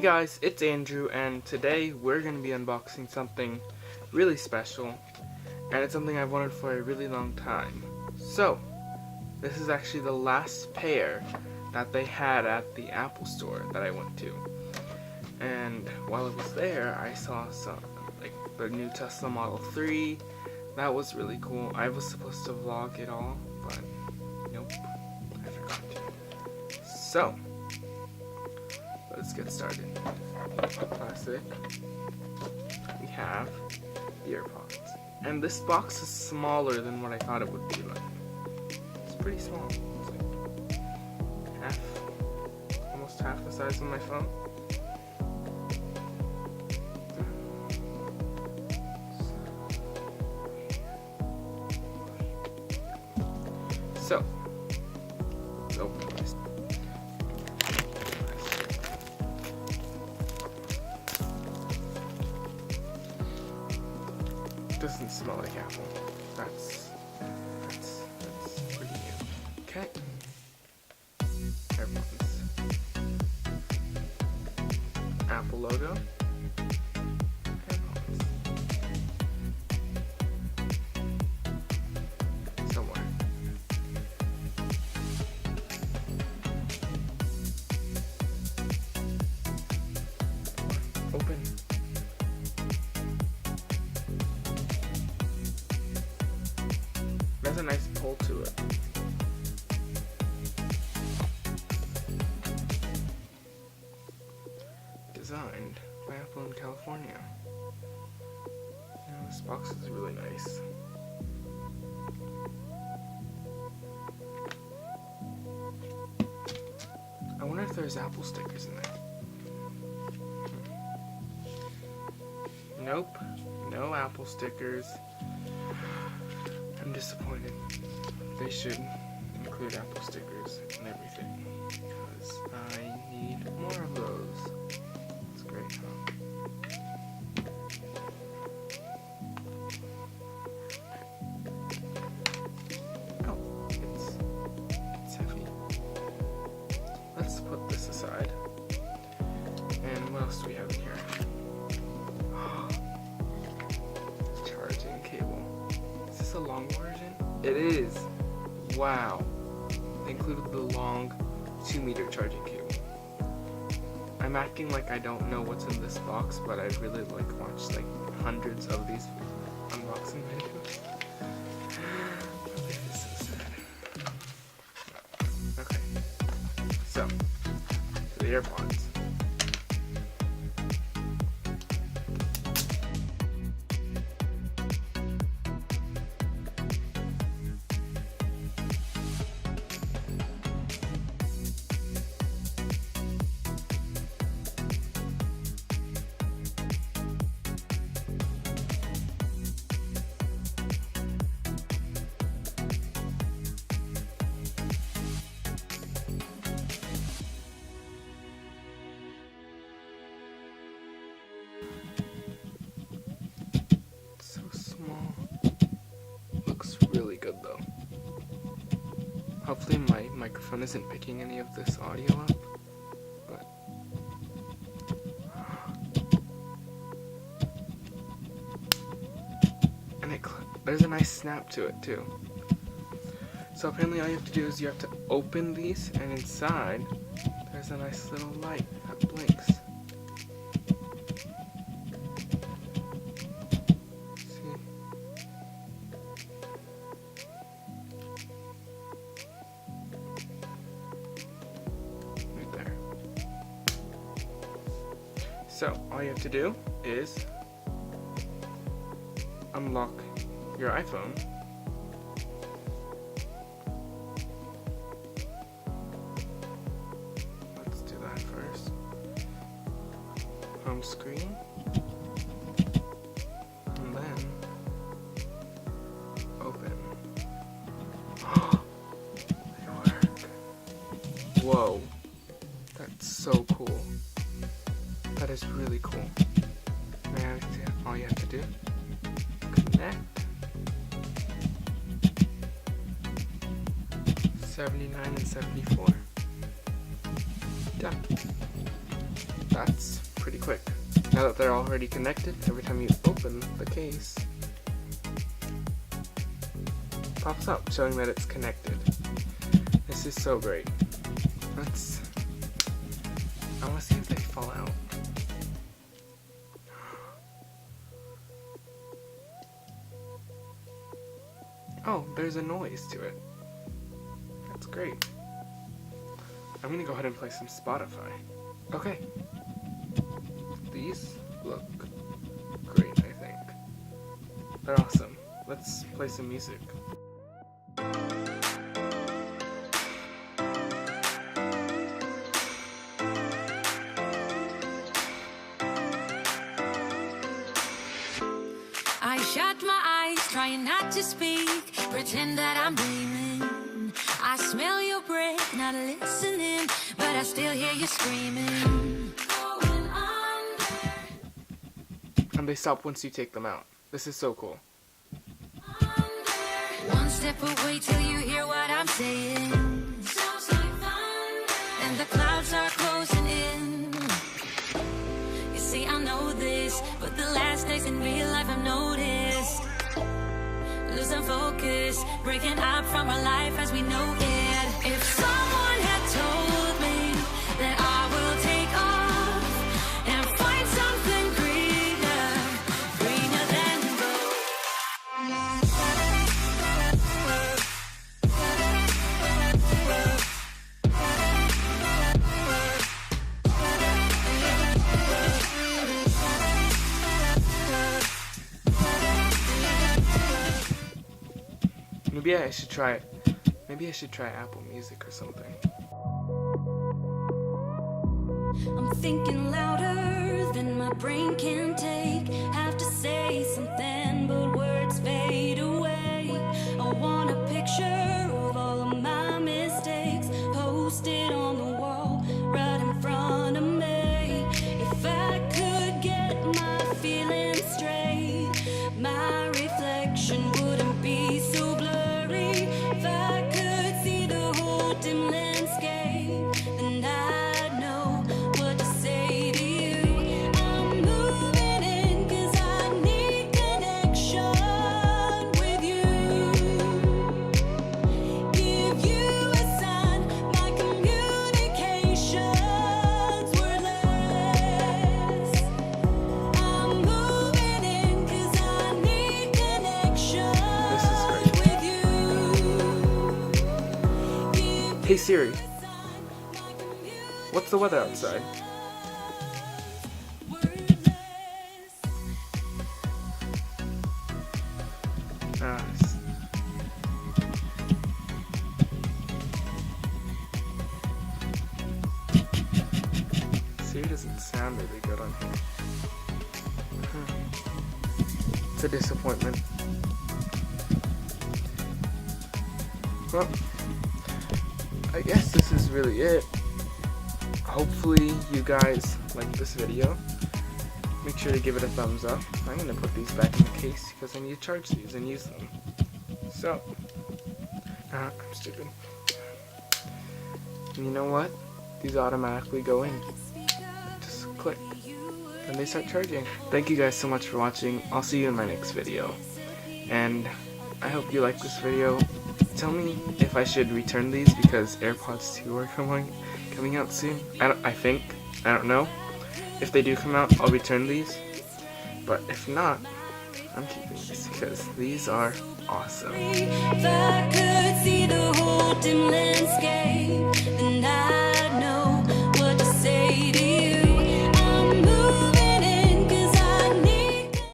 guys, it's Andrew, and today we're going to be unboxing something really special, and it's something I've wanted for a really long time. So, this is actually the last pair that they had at the Apple store that I went to. And while I was there, I saw some, like the new Tesla Model 3. That was really cool. I was supposed to vlog it all, but nope, I forgot to. So, let's get started. Plastic. We have the AirPods. And this box is smaller than what I thought it would be. Like, it's pretty small. It's like almost half the size of my phone. So, let's open this. Doesn't smell like apple. That's pretty new. Okay. AirPods. Apple logo. AirPods. Somewhere. Open. There's a nice pull to it. Designed by Apple in California. This box is really nice. I wonder if there's Apple stickers in there. Nope, no Apple stickers. I'm disappointed. They should include Apple stickers and everything, because I need more of those. It's great, huh? Oh, it's heavy. Let's put this aside. And what else do we have in here? Charging cable. Is this a long version? It is. Wow. They included the long 2-meter charging cable. I'm acting like I don't know what's in this box, but I really watched like hundreds of these unboxing videos. This is so sad. Okay. So, to the AirPods. Really good though. Hopefully my microphone isn't picking any of this audio up, but and there's a nice snap to it too. So apparently all you have to do is you have to open these, and inside there's a nice little light that blinks. So, all you have to do is unlock your iPhone. Let's do that first. Home screen. And then open. They work. Whoa. That's so cool. That is really cool. Now, all you have to do, connect. 79 and 74. Done. That's pretty quick. Now that they're already connected, every time you open the case, it pops up showing that it's connected. This is so great. I want to see if they fall out. Oh, there's a noise to it. That's great. I'm gonna go ahead and play some Spotify. Okay. These look great, I think. They're awesome. Let's play some music. I shut my eyes, trying not to speak, pretend that I'm dreaming. I smell your breath, not listening, but I still hear you screaming. Going under. And they stop once you take them out. This is so cool. One step away till you hear what I'm saying. Sounds like thunder. And the clouds are closing in. You see, I know this, but the last days in real life I've noticed. Losing focus, breaking up from our life as we know it. If someone had told me that I will take off and find something greener, greener than gold. Maybe I should try it. Maybe I should try Apple Music or something. I'm thinking louder than my brain can take. Have to say something, but words fade away. I want a picture of all of my mistakes, posted on the wall right in front of me. If I could get my feelings straight, my reflection wouldn't be so blurry. If I could see the whole dim landscape, then I'd know what to say to you. I'm moving in 'cause I need connection with you. Give you a sign, my communication's wordless. I'm moving in 'cause I need connection with you. Hey Siri, what's the weather outside? Siri doesn't sound really good on here. It's a disappointment. Well, I guess this is really it. Hopefully you guys like this video. Make sure to give it a thumbs up. I'm going to put these back in the case because I need to charge these and use them. So, I'm stupid. And you know what? These automatically go in. Just click. And they start charging. Thank you guys so much for watching. I'll see you in my next video. And I hope you like this video. Tell me if I should return these because AirPods 2 are coming out soon. I don't know. If they do come out, I'll return these. But if not, I'm keeping these because these are awesome. If I could see the whole dim landscape,